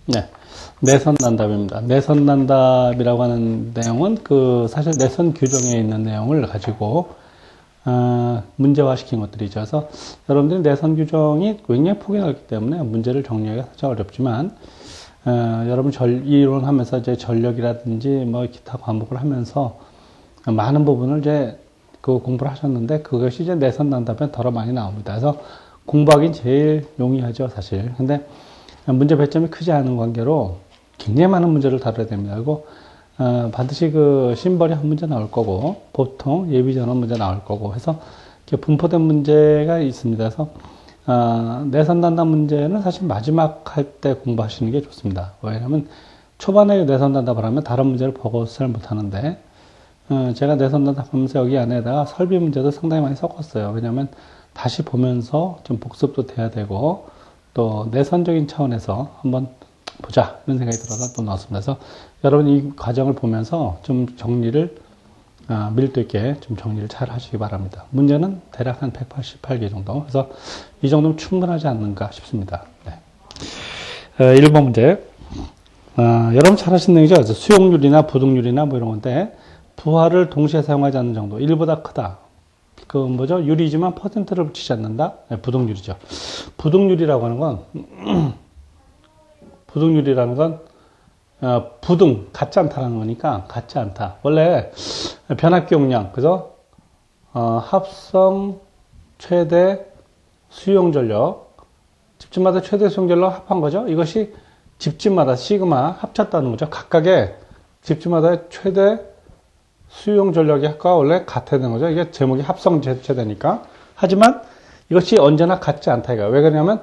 네. 내선난답입니다. 내선난답이라고 하는 내용은 사실 내선 규정에 있는 내용을 가지고, 문제화 시킨 것들이죠. 그래서 여러분들이 내선 규정이 굉장히 폭이 넓기 때문에 문제를 정리하기가 살짝 어렵지만, 여러분 이론하면서 이제 전력이라든지 뭐 기타 과목을 하면서 많은 부분을 이제 공부를 하셨는데 그것이 이제 내선난답에 덜어 많이 나옵니다. 그래서 공부하기 제일 용이하죠, 사실. 근데 문제 배점이 크지 않은 관계로 굉장히 많은 문제를 다뤄야 됩니다. 그리고 반드시 심벌이 한 문제 나올 거고 보통 예비전원 문제 나올 거고 해서 분포된 문제가 있습니다. 그래서 내선단답 문제는 사실 마지막 할 때 공부하시는 게 좋습니다. 왜냐하면 초반에 내선단답을 하면 다른 문제를 보고 잘 못하는데 제가 내선단답 하면서 여기 안에다가 설비 문제도 상당히 많이 섞었어요. 왜냐하면 다시 보면서 좀 복습도 돼야 되고 또 내선적인 차원에서 한번 보자 이런 생각이 들어서 또 넣었습니다. 그래서 여러분 이 과정을 보면서 좀 정리를 밀도 있게 좀 정리를 잘 하시기 바랍니다. 문제는 대략 한 188개 정도. 그래서 이 정도면 충분하지 않는가 싶습니다. 네. 1번 문제. 여러분 잘 하시는 얘기죠. 수용률이나 부등률이나 뭐 이런 건데 부하를 동시에 사용하지 않는 정도. 1보다 크다. 뭐죠? 유리지만 퍼센트를 붙이지 않는다? 네, 부등률이죠. 부등률이라고 하는 건, 부등률이라는 건, 부등, 같지 않다라는 거니까, 같지 않다. 원래, 변압기 용량, 그죠? 합성, 최대, 수용 전력, 집집마다 최대 수용 전력 합한 거죠? 이것이 집집마다 시그마 합쳤다는 거죠. 각각의 집집마다 최대 수용 전력의 합과 원래 같아야 되는 거죠. 이게 제목이 합성 최대니까. 하지만 이것이 언제나 같지 않다 이거예요. 왜 그러냐면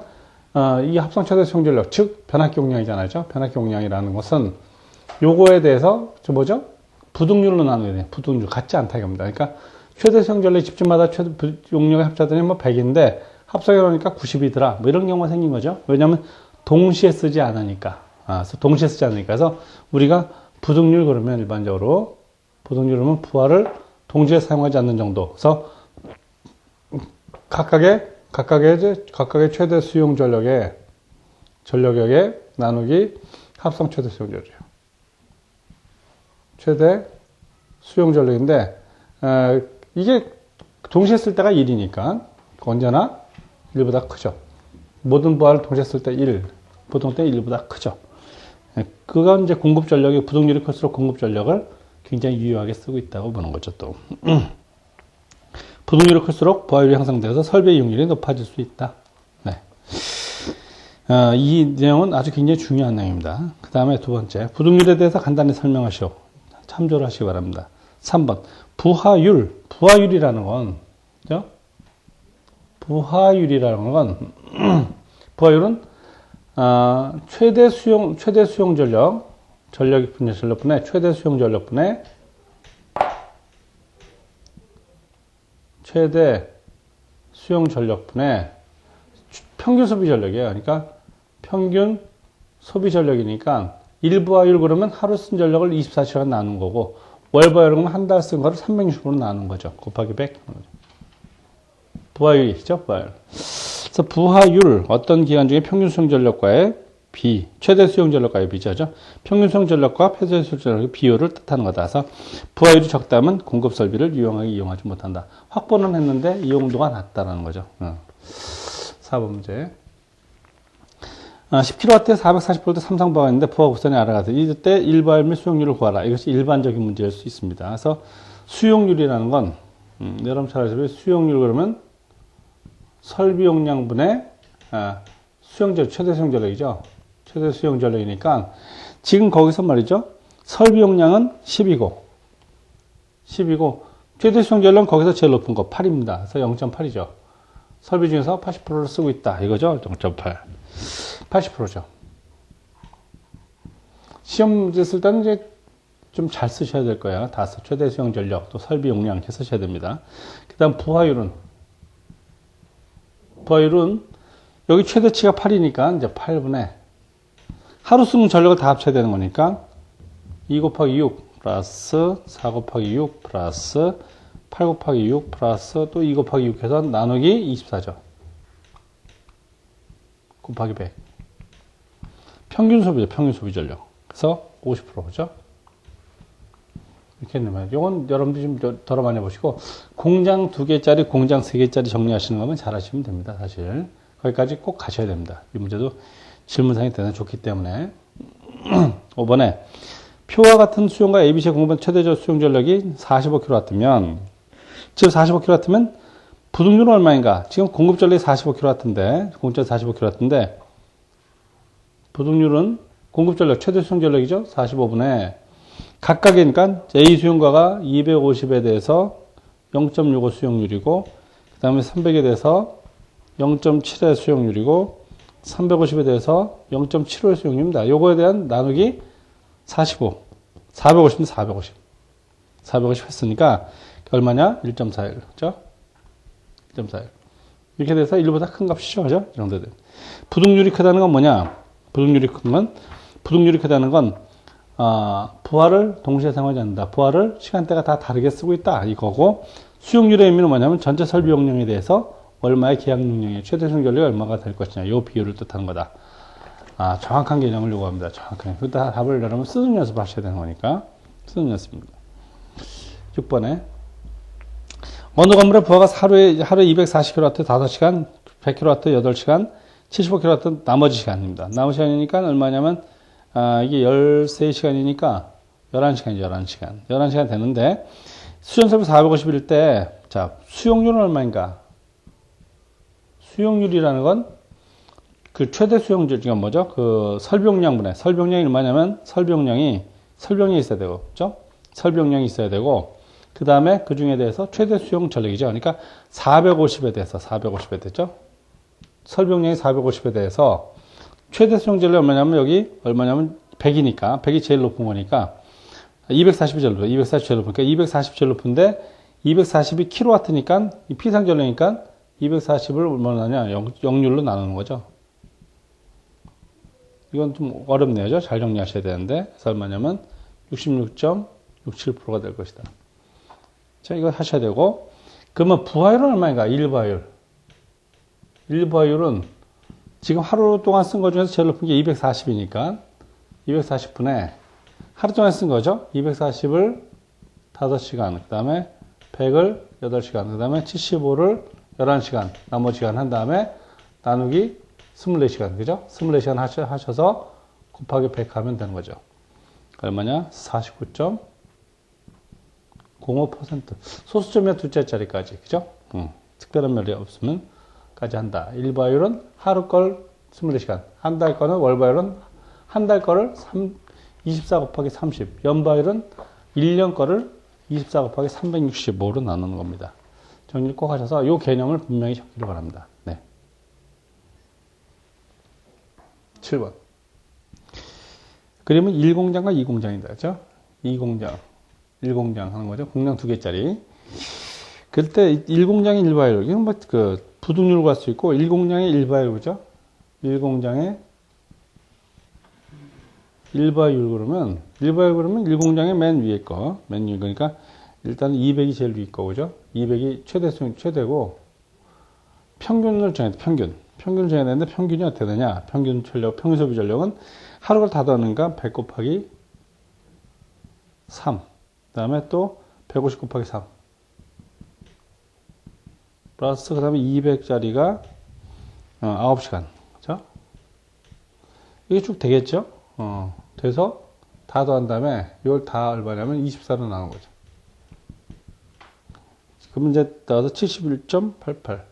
이 합성 최대 수용 전력, 즉 변압기 용량이잖아요. 변압기 용량이라는 것은 요거에 대해서 뭐죠? 부등률로 나누게 돼요. 부등률 같지 않다 이겁니다. 그러니까 최대 수용 전력 집집마다 최대 용량의 합자들이 뭐 100인데 합성해 놓으니까 90이더라. 뭐 이런 경우가 생긴 거죠. 왜냐하면 동시에 쓰지 않으니까. 동시에 쓰지 않으니까. 그래서 우리가 부등률 그러면 일반적으로 부등률은 부하를 동시에 사용하지 않는 정도. 그래서 각각의 최대 수용 전력의 나누기 합성 최대 수용 전력이에요. 최대 수용 전력인데 이게 동시에 쓸 때가 1이니까 언제나 1보다 크죠. 모든 부하를 동시에 쓸 때 1, 보통 때 1보다 크죠. 그건 이제 공급 전력이 부등률이 클수록 공급 전력을 굉장히 유효하게 쓰고 있다고 보는 거죠, 또. 부등률이 클수록 부하율이 향상되어서 설비 이용률이 높아질 수 있다. 네. 이 내용은 아주 굉장히 중요한 내용입니다. 그 다음에 두 번째, 부등률에 대해서 간단히 설명하시오. 참조를 하시기 바랍니다. 3번, 부하율. 부하율이라는 건, 그죠? 부하율이라는 건, 부하율은, 최대 수용 전력분의 최대 수용 전력분의 최대 수용 전력분의 평균 소비 전력이에요. 그러니까 평균 소비 전력이니까 일부하율 그러면 하루 쓴 전력을 24시간 나눈 거고 월부하율은 한 달 쓴 거를 360으로 나눈 거죠. 곱하기 100. 부하율이죠, 부하율. 그래서 부하율, 어떤 기간 중에 평균 수용 전력과의 비, 최대 수용 전력과의 비죠. 평균 수용 전력과 폐쇄 수용 전력의 비율을 뜻하는 거다. 그래서 부하율이 적다면 공급 설비를 유용하게 이용하지 못한다. 확보는 했는데 이용도가 낮다라는 거죠. 4번 문제. 10kW에 440V 삼성부하가 있는데 부하 곡선이 알아가서 이때 일부하율 및 수용률을 구하라. 이것이 일반적인 문제일 수 있습니다. 그래서 수용률이라는 건 여러분 잘 아시죠? 수용률 그러면 설비 용량분의 수용전력, 최대 수용전력이죠. 최대 수용전력이니까 지금 거기서 말이죠. 설비 용량은 10이고 최대 수용전력은 거기서 제일 높은 거 8입니다. 그래서 0.8이죠. 설비 중에서 80%를 쓰고 있다. 이거죠. 0.8. 80%죠. 시험 문제 쓸 때는 이제 좀 잘 쓰셔야 될 거예요. 다 최대 수용 전력, 또 설비 용량 이렇게 쓰셔야 됩니다. 그 다음 부하율은 여기 최대치가 8이니까 이제 8분의 하루 쓰는 전력을 다 합쳐야 되는 거니까 2 곱하기 6 플러스 4 곱하기 6 플러스 8 곱하기 6 플러스 또 2 곱하기 6 해서 나누기 24죠. 곱하기 100. 평균 소비죠. 평균 소비 전력. 그래서 50%죠. 이렇게 했는데, 이건 여러분들이 좀 덜어 많이 보시고, 공장 2개짜리, 공장 3개짜리 정리하시는 거면 잘 하시면 됩니다, 사실. 거기까지 꼭 가셔야 됩니다. 이 문제도 질문상이 대단히 좋기 때문에. 5번에, 표와 같은 수용과 ABC에 공급한 최대적 수용 전력이 45kW면, 지금 45kW면, 부등률은 얼마인가? 지금 공급 전력이 45kW인데, 공급 전력 45kW인데, 부등률은 공급 전력, 최대 수용 전력이죠? 45분에, 각각이니까 A 수용가가 250에 대해서 0.65 수용률이고 그 다음에 300에 대해서 0.7의 수용률이고 350에 대해서 0.75의 수용률입니다. 요거에 대한 나누기 45. 450은 450. 450 했으니까 얼마냐? 1.41. 그죠? 1.41. 이렇게 돼서 1보다 큰 값이죠. 그죠? 이 정도 돼. 부등률이 크다는 건 뭐냐? 부등률이 크다는 건 부하를 동시에 사용하지 않는다. 부하를 시간대가 다 다르게 쓰고 있다. 이거고, 수용률의 의미는 뭐냐면 전체 설비 용량에 대해서 얼마의 계약 용량의 최대 수용 전력이 얼마가 될 것이냐. 이 비율을 뜻하는 거다. 정확한 개념을 요구합니다. 정확하게. 그 답을 여러분 쓰는 연습 하셔야 되는 거니까. 쓰는 연습입니다. 6번에. 어느 건물의 부하가 하루에 240kW 5시간, 100kW 8시간, 75kW 나머지 시간입니다. 나머지 시간이니까 얼마냐면 이게 13시간이니까 11시간이죠, 11시간. 11시간 되는데, 수전설비 450일 때, 자, 수용률은 얼마인가? 수용률이라는 건, 그 최대 수용률, 지금 뭐죠? 그 설비용량분의, 설비용량이 얼마냐면, 설비용량이 있어야 되고, 그죠? 설비용량이 있어야 되고, 그 다음에 그 중에 대해서 최대 수용 전력이죠. 그러니까 450에 대해서, 450에 됐죠? 설비용량이 450에 대해서, 최대 수용 전력이 얼마냐면 여기 얼마냐면 100이니까 100이 제일 높은 거니까 240이 제일 높아. 240이 제일 높으니까 240이 제일 높은데 240이 킬로와트니까 피상 전력이니까 240을 얼마나 하냐? 0률로 나누는 거죠. 이건 좀 어렵네요. 잘 정리하셔야 되는데 그래서 얼마냐면 66.67%가 될 것이다. 자, 이거 하셔야 되고 그러면 부하율은 얼마인가? 일부하율. 일부하율은 지금 하루 동안 쓴 것 중에서 제일 높은 게 240이니까 240분에 하루 동안 쓴 거죠. 240을 5시간, 그 다음에 100을 8시간, 그 다음에 75를 11시간, 나머지 시간 한 다음에 나누기 24시간, 그죠? 24시간 하셔서 곱하기 100 하면 되는 거죠. 얼마냐? 49.05%. 소수점이야 둘째 자리까지, 그죠? 특별한 면이 없으면 까지 한다. 일바율은 하루 걸 24시간, 한 달 거는 월바율은 한 달 거를 24 곱하기 30, 연바율은 1년 거를 24 곱하기 365로 나누는 겁니다. 정리를 꼭 하셔서 이 개념을 분명히 적기를 바랍니다. 네. 7번. 그림은 1공장과 2공장이다. 그죠? 2공장, 1공장 하는 거죠. 공장 2개짜리. 그때 1공장의 일바율, 이건 뭐 부등률 갈 수 있고 1공장의 일바율, 그죠? 1공장의 일바율 그러면 1공장의 맨 위에 거, 맨 위에 거니까 일단 200이 제일 위에 거, 그죠? 200이 최대고 평균을 정해야 돼. 평균을 정해야 되는데 평균이 어떻게 되냐? 평균 소비 전력은 하루를 다 더하니까 100 곱하기 3, 그 다음에 또 150 곱하기 3 플러스 그 다음에 200짜리가 9시간. 그죠? 이게 쭉 되겠죠? 돼서 다 더한 다음에 이걸 다 얼마냐면 24로 나온 거죠. 그럼 이제 나와서 71.88.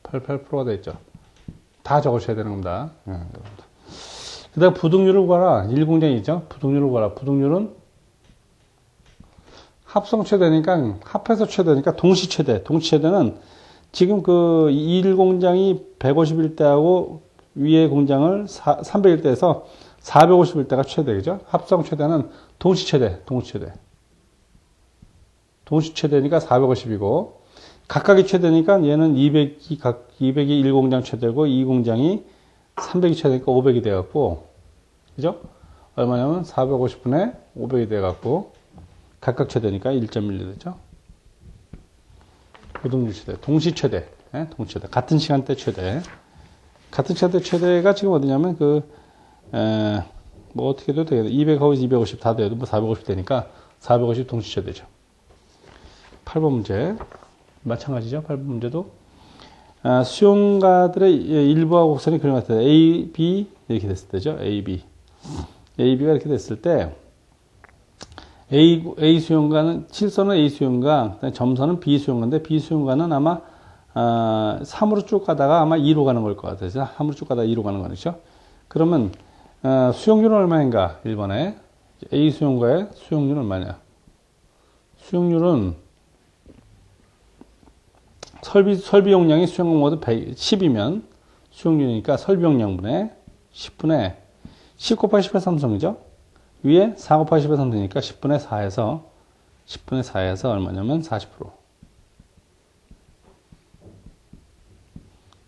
88%가 되겠죠. 다 적으셔야 되는 겁니다. 그 다음 부등률을 구하라. 1공장이죠. 부등률을 구하라. 부등률은 합성 최대니까, 합해서 최대니까 동시 최대. 동시 최대는 지금 그 1공장이 150일 때하고 위에 공장을 300일 때에서 450일 때가 최대죠. 합성 최대는 동시 최대. 동시 최대니까 450이고, 각각이 최대니까 얘는 200이 1공장 최대고, 2공장이 300이 최대니까 500이 돼갖고, 그죠? 얼마냐면 450분의 500이 돼갖고, 각각 최대니까 1.12 되죠. 부등률 최대, 동시 최대, 동시 최대, 같은 시간대 최대. 같은 시간대 최대가 지금 어디냐면 뭐 어떻게 해도 되겠다. 200하고 250 다 돼도 뭐 450 되니까 450 동시에 되죠. 8번 문제. 마찬가지죠. 8번 문제도. 수용가들의 일부하고 곡선이 그런 것 같아요. A, B 이렇게 됐을 때죠. A, B. A, B가 이렇게 됐을 때 A 수용가는 실선은 A 수용가, 점선은 B 수용가인데 B 수용가는 아마 3으로 쭉 가다가 아마 2로 가는 걸 것 같아요. 3으로 쭉 가다가 2로 가는 거죠. 그러면 수용률은 얼마인가? 1번에 A 수용가의 수용률은 얼마냐? 수용률은 설비 용량이 수용 모두 10이면 수용률이니까 설비 용량분의 10분의 10 곱하기 10의 삼성이죠. 위에 4 곱하기 10의 삼성이니까 10분의 4에서 얼마냐면 40%.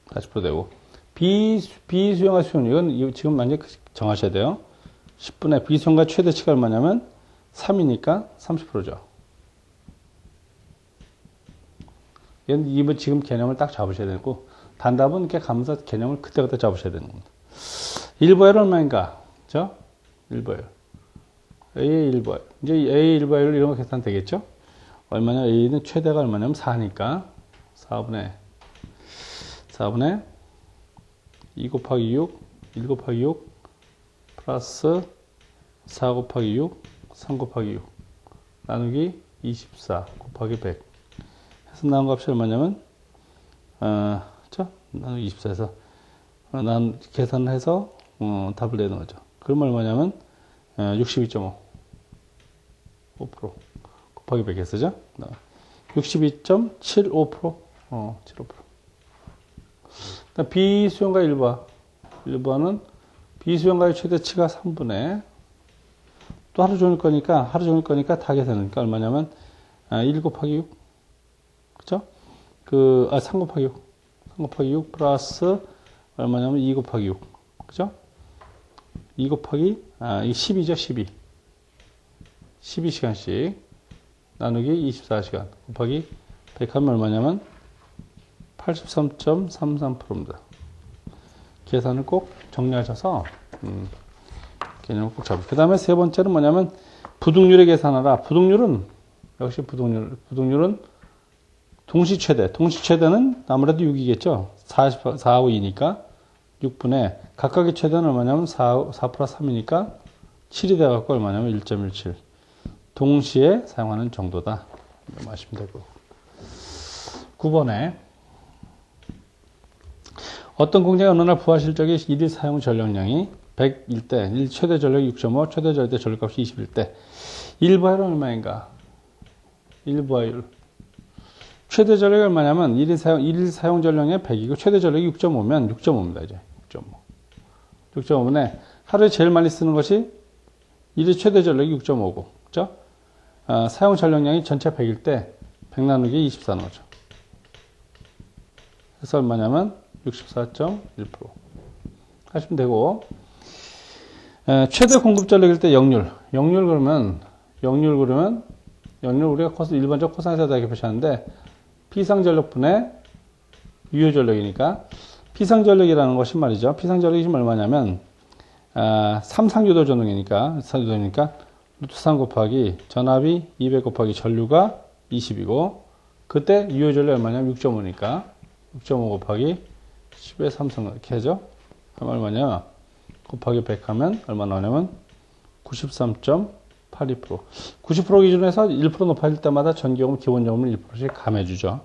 40% 되고 비수용과 수용률은 지금 만약에 정하셔야 돼요. 10분의 비수용과 최대치가 얼마냐면 3이니까 30%죠. 이번 지금 개념을 딱 잡으셔야 되고 단답은 이렇게 가면서 개념을 그때그때 잡으셔야 되는 겁니다. 1보열 얼마인가? 그죠? 1보열. A의 1보열. 이제 A의 1보열 이런 거 계산 되겠죠? 얼마냐? A는 최대가 얼마냐면 4니까 4분의 2 곱하기 6, 1 곱하기 6 플러스 4 곱하기 6, 3 곱하기 6 나누기 24 곱하기 100 해서 나온 값이 얼마냐면 나누기 24에서 계산을 해서 답을 내는 거죠. 그럼 얼마냐면 62.5 5% 곱하기 100 했었죠? 62.75% 75%. 비수용가 1번은 비수용가의 최대치가 3분의 또 하루 종일 거니까 다 계산하니까 얼마냐면 1 곱하기 6 그쵸? 3 곱하기 6 3 곱하기 6 플러스 얼마냐면 2 곱하기 6 그죠? 2 곱하기 이게 10이죠. 12시간씩 나누기 24시간 곱하기 100 하면 얼마냐면 83.33%입니다. 계산을 꼭 정리하셔서 개념을 꼭 잡으세요. 그 다음에 세 번째는 뭐냐면 부등률의 계산하라. 부등률은 역시 부등률은 동시 최대는 아무래도 6이겠죠. 4하고 2니까 6분의 각각의 최대는 얼마냐면 4 플러스 3이니까 7이 돼갖고 얼마냐면 1.17 동시에 사용하는 정도다. 아시면 되고 9번에 어떤 공장의 어느 날 부하 실적의 일일 사용 전력량이 100일 때 최대 전력이 6.5 최대 전력값이 21때 일부하율은 얼마인가? 일부하율 최대 전력이 얼마냐면 일일 사용 전력량이 100이고 최대 전력이 6.5면 6.5입니다. 이제 6.5분에 하루에 제일 많이 쓰는 것이 일일 최대 전력이 6.5고 그죠? 사용 전력량이 전체 100일 때 100 나누기 24 나오죠. 그래서 얼마냐면 64.1% 하시면 되고 최대 공급 전력일 때 역률 그러면 우리가 일반적 코사인에서 이렇게 표시하는데 피상전력분의 유효전력이니까 피상전력이라는 것이 말이죠. 피상전력이 지금 얼마냐면 3상유도 전등이니까 루트 3 곱하기 전압이 200 곱하기 전류가 20이고 그때 유효전력이 얼마냐면 6.5니까 6.5 곱하기 10의 3승 이렇게 하죠. 그럼 얼마냐? 곱하기 100 하면 얼마 나오냐면 93.82%. 90% 기준에서 1% 높아질 때마다 전기요금 기본요금을 1%씩 감해주죠.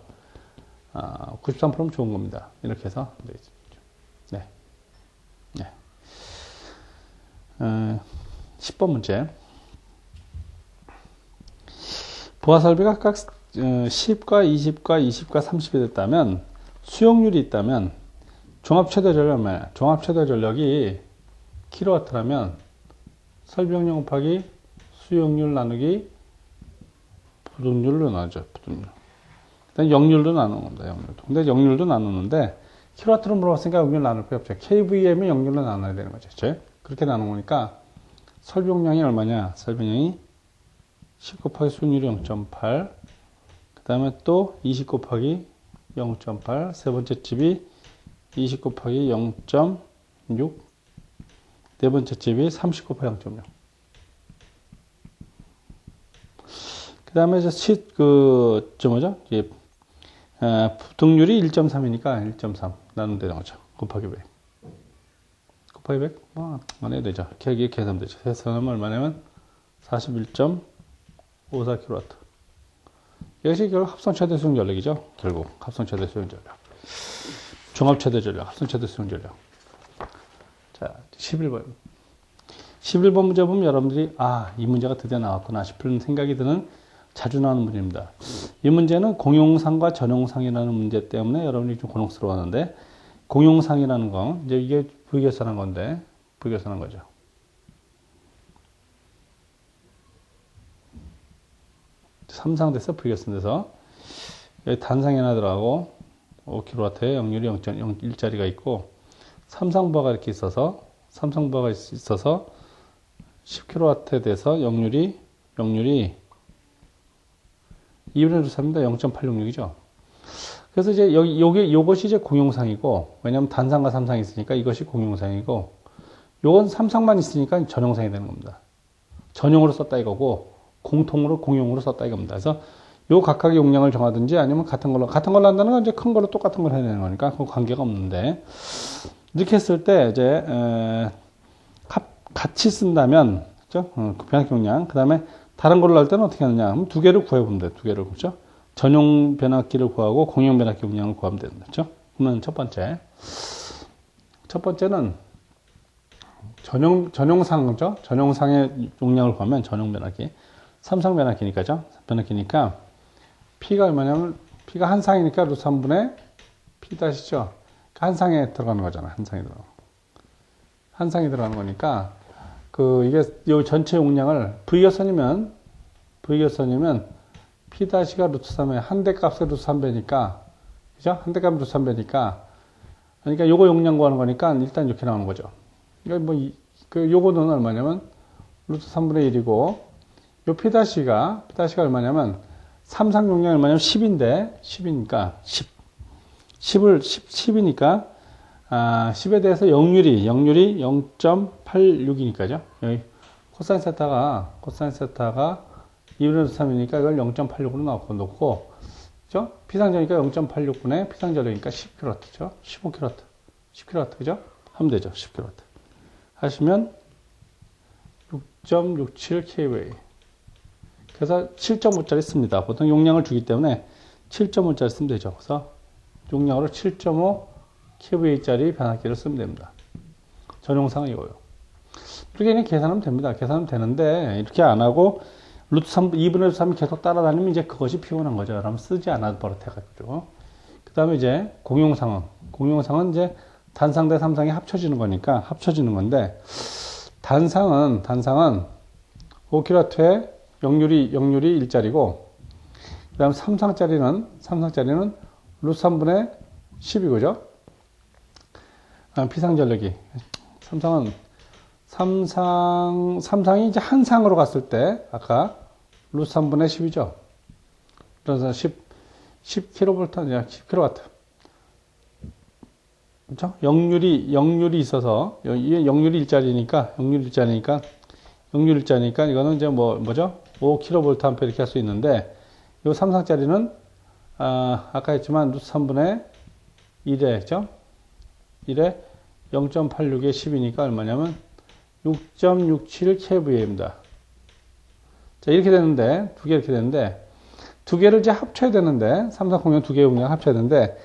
93%면 좋은 겁니다. 이렇게 해서 되겠죠. 네. 10번 문제. 부하 설비가 각 10과 20과 20과 30이 됐다면 수용률이 있다면 종합 최대 전력 얼마냐? 종합 최대 전력이 킬로와트라면 설비용량 곱하기 수용률 나누기 부등률로 나누죠. 부등률. 일단 역률도 나누는 겁니다. 역률도. 근데 역률도 나누는데 킬로와트로 물어봤으니까 역률 나눌 거 없죠. KVM이 역률로 나눠야 되는 거죠. 그렇죠? 그렇게 나누는 거니까 설비용량이 얼마냐? 설비용량이 10 곱하기 수용률이 0.8 그 다음에 또 20 곱하기 0.8 세 번째 집이 20 곱하기 0.6 네 번째 집이 30 곱하기 0.6. 그 다음에 이제 뭐죠? 등률이 1.3이니까 1.3 나누면 되는 거죠. 곱하기 100. 곱하기 100? 안 해도 되죠. 이렇게 계산하면 되죠. 계산하면 얼마냐면 41.54kW. 이것이 결국 합성 최대 수용 전력이죠. 결국 합성 최대 수용 전력. 종합 최대 전력, 합성 최대 수용 전력. 자, 11번. 11번 문제 보면 여러분들이 이 문제가 드디어 나왔구나 싶은 생각이 드는 자주 나오는 문제입니다. 이 문제는 공용상과 전용상이라는 문제 때문에 여러분이 좀 곤혹스러워하는데, 공용상이라는 거, 이제 이게 부의계산한 건데, 부의계산한 거죠. 삼상돼서 부의계산돼서 여기 단상이 하나 들어가고 5kW에 역률이 0.01짜리가 있고, 삼상부하가 이렇게 있어서 10kW에 대해서 역률이 2분의 3입니다. 0.866이죠. 그래서 이제 요것이 이제 공용상이고, 왜냐면 단상과 삼상이 있으니까 이것이 공용상이고, 요건 삼상만 있으니까 전용상이 되는 겁니다. 전용으로 썼다 이거고, 공용으로 썼다 이겁니다. 그래서 요 각각의 용량을 정하든지 아니면 같은 걸로 한다는 건 이제 큰 걸로 똑같은 걸 해야 되는 거니까 그 관계가 없는데, 이렇게 했을 때 이제, 같이 쓴다면, 그죠? 변압기 용량. 그 다음에 다른 걸로 할 때는 어떻게 하느냐 하면 두 개를 구해보면 돼요. 두 개를, 그죠? 전용 변압기를 구하고 공용 변압기 용량을 구하면 되는 거죠. 그러면 첫 번째는 전용상이죠. 전용상의 용량을 구하면 전용 변압기. 삼상 변압기니까죠. 변압기니까 P가 얼마냐면 P가 한 상이니까 루트 3분의 P 다시죠. 한 상에 들어가는 거잖아. 한 상이 들어가는 거니까 이게 요 전체 용량을 V결선이면 P 다시가 루트 3에 한 대 값에 루트 3배니까, 그죠? 한 대 값 루트 3배니까, 그러니까 요거 용량 구하는 거니까 일단 이렇게 나오는 거죠. 요거는 얼마냐면 루트 3분의 1이고, 요 P 다시가 얼마냐면 삼상 용량이 얼마냐면 10이니까 10이니까 10에 대해서 역률이 0.86이니까죠. 여기 코사인 세타가 2분의 3이니까 이걸 0.86으로 놓고, 그죠? 피상전이니까 0.86분의 피상전이니까 10kW죠. 15kW. 10kW, 그죠? 하면 되죠. 10kW. 하시면 6.67kVA. 그래서 7.5짜리 씁니다. 보통 용량을 주기 때문에 7.5짜리 쓰면 되죠. 그래서 용량으로 7.5kVA짜리 변압기를 쓰면 됩니다. 전용상은 이거요. 이렇게 그냥 계산하면 됩니다. 계산하면 되는데, 이렇게 안 하고, 루트 3, 2분의 3이 계속 따라다니면 이제 그것이 피곤한 거죠. 여러분 쓰지 않아도 버릇해가지고. 그 다음에 이제 공용상은 이제 단상 대 삼상이 합쳐지는 거니까, 합쳐지는 건데, 단상은 5kW에 역률이 1짜리고, 그 다음 삼상짜리는 루트 3분의 10이고죠. 피상전력이. 삼상이 이제 한 상으로 갔을 때, 아까 루트 3분의 10이죠. 그래서 10kV 아니라 10kW. 그렇죠? 역률이 있어서, 이게 역률이 일자리니까 이거는 이제 뭐죠? 5kV 이렇게 할 수 있는데, 이 삼상짜리는, 아까 했지만 루트 3분의 1에, 그죠? 1에 0.86에 10이니까 얼마냐면 6.67kVA입니다. 자, 이렇게 되는데, 두 개를 이제 합쳐야 되는데, 삼성공용 두 개의 용량 합쳐야 되는데,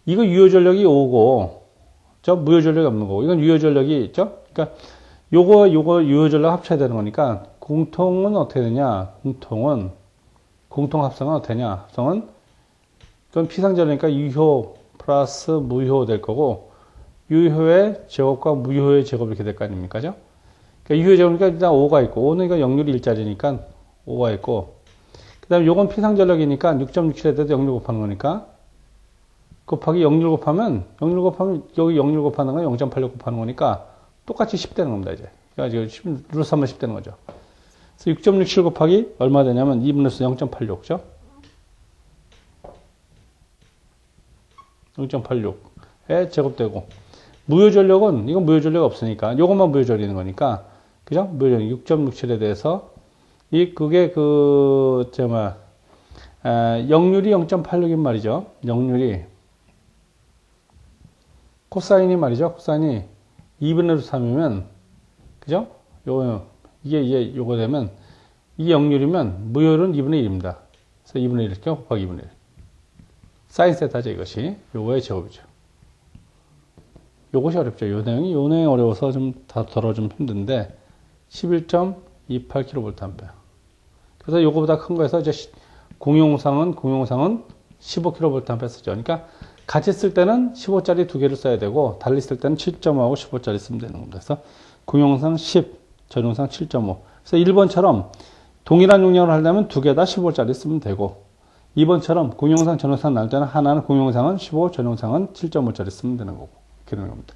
이거 유효전력이 5고, 무효전력이 없는 거고, 이건 유효전력이 있죠? 그러니까, 요거 유효전력 합쳐야 되는 거니까, 공통은 어떻게 되냐? 공통 합성은 어떻게 되냐? 합성은, 이건 피상전이니까 유효 플러스 무효 될 거고, 유효의 제곱과 무효의 제곱 이렇게 될 거 아닙니까? 그죠? 그러니까 유효의 제곱이니까 일단 5가 있고, 5는 이거 역률이 일자리니까 5가 있고, 그 다음에 요건 피상전력이니까 6.67에 대해서 역률 곱하는 거니까, 곱하기 역률 곱하면, 여기 역률 곱하는 건 0.86 곱하는 거니까, 똑같이 10 되는 겁니다, 이제. 그러니까 지금 루트 3은 10 되는 거죠. 그래서 6.67 곱하기 얼마 되냐면 2분의 0.86, 그죠? 0.86에 제곱되고, 무효전력은, 이건 무효전력 없으니까, 요것만 무효전력인 거니까, 그죠? 무효전력 6.67에 대해서, 그게 역률이 0.86인 말이죠. 역률이, 코사인이 말이죠. 코사인이 2분의 루트 3이면, 그죠? 이게 요거 되면, 이게 역률이면, 무효율은 2분의 1입니다. 그래서 2분의 1 이렇게 곱하기 2분의 1. 사인 세타죠, 이것이. 요거의 제곱이죠. 요것이 어렵죠. 요 내용이 어려워서 좀 힘든데, 11.28kVA. 그래서 요거보다 큰 거에서 이제 공용상은 15kVA 쓰죠. 그러니까 같이 쓸 때는 15짜리 두 개를 써야 되고, 달리 쓸 때는 7.5하고 15짜리 쓰면 되는 겁니다. 그래서 공용상 10, 전용상 7.5. 그래서 1번처럼 동일한 용량을 하려면 두 개 다 15짜리 쓰면 되고, 2번처럼 공용상, 전용상 나눌 때는 하나는 공용상은 15, 전용상은 7.5짜리 쓰면 되는 거고, 이렇게 되는 겁니다.